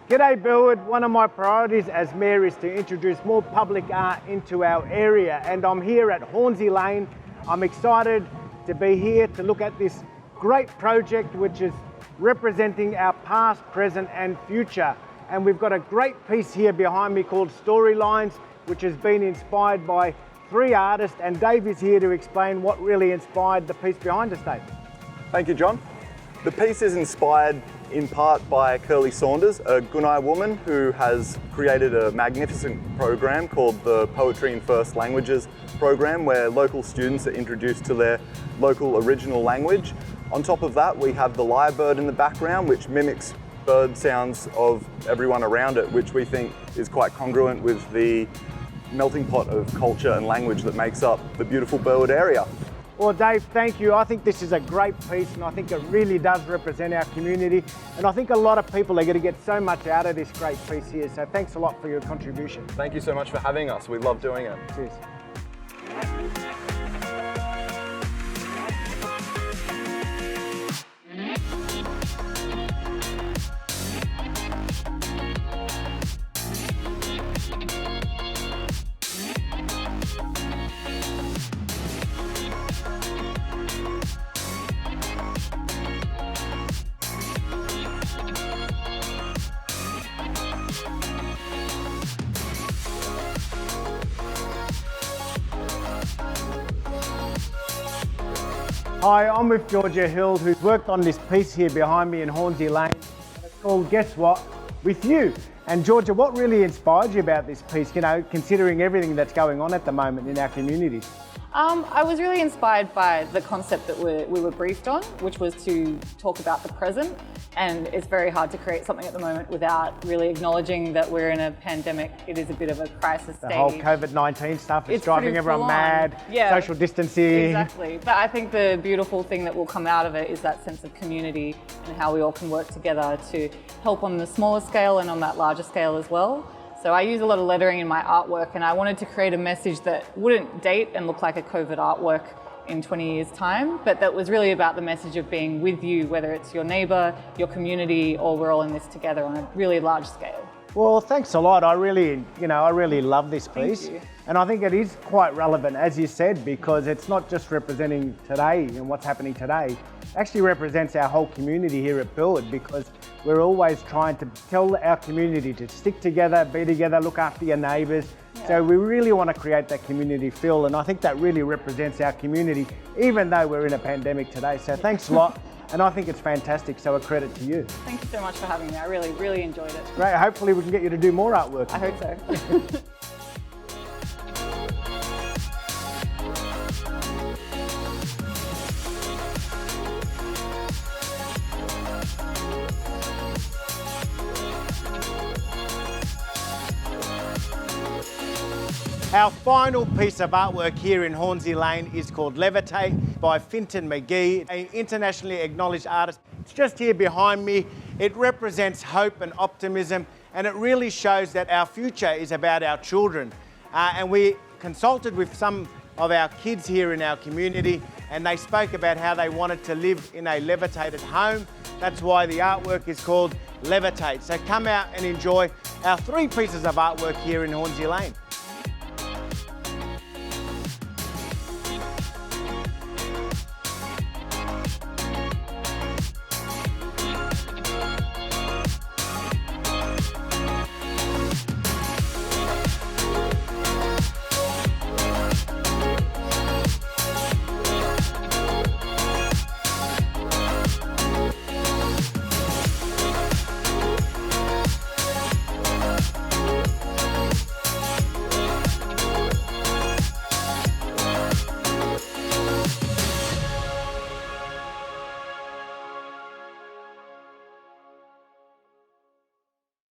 G'day Burwood. One of my priorities as Mayor is to introduce more public art into our area, and I'm here at Hornsey Lane. I'm excited to be here to look at this great project which is representing our past, present and future. And we've got a great piece here behind me called Storylines, which has been inspired by 3 artists, and Dave is here to explain what really inspired the piece behind us, Dave. Thank you, John. The piece is inspired in part by Curly Saunders, a Gunai woman who has created a magnificent program called the Poetry in First Languages program, where local students are introduced to their local original language. On top of that, we have the lyrebird in the background, which mimics bird sounds of everyone around it, which we think is quite congruent with the melting pot of culture and language that makes up the beautiful Burwood area. Well, Dave, thank you. I think this is a great piece, and I think it really does represent our community. And I think a lot of people are going to get so much out of this great piece here. So thanks a lot for your contribution. Thank you so much for having us. We love doing it. Cheers. Hi, I'm with Georgia Hill, who's worked on this piece here behind me in Hornsey Lane. And it's called Guess What? With You. And Georgia, what really inspired you about this piece, considering everything that's going on at the moment in our community? I was really inspired by the concept that we were briefed on, which was to talk about the present. And it's very hard to create something at the moment without really acknowledging that we're in a pandemic. It is a bit of a crisis stage. The whole COVID-19 stuff is it's driving everyone mad, social distancing. Exactly. But I think the beautiful thing that will come out of it is that sense of community and how we all can work together to help on the smaller scale and on that larger scale as well. So I use a lot of lettering in my artwork, and I wanted to create a message that wouldn't date and look like a COVID artwork in 20 years' time, but that was really about the message of being with you, whether it's your neighbour, your community, or we're all in this together on a really large scale. Well, thanks a lot. I really love this piece. Thank you. And I think it is quite relevant, as you said, because it's not just representing today and what's happening today. It actually represents our whole community here at Burwood, because we're always trying to tell our community to stick together, be together, look after your neighbours. Yeah. So we really want to create that community feel, and I think that really represents our community, even though we're in a pandemic today. So thanks a lot. And I think it's fantastic, so a credit to you. Thank you so much for having me. I really, really enjoyed it. Great. Hopefully we can get you to do more artwork. I hope so. Our final piece of artwork here in Hornsey Lane is called Levitate by Finton McGee, an internationally acknowledged artist. It's just here behind me. It represents hope and optimism, and it really shows that our future is about our children. And we consulted with some of our kids here in our community, and they spoke about how they wanted to live in a levitated home. That's why the artwork is called Levitate. So come out and enjoy our 3 pieces of artwork here in Hornsey Lane.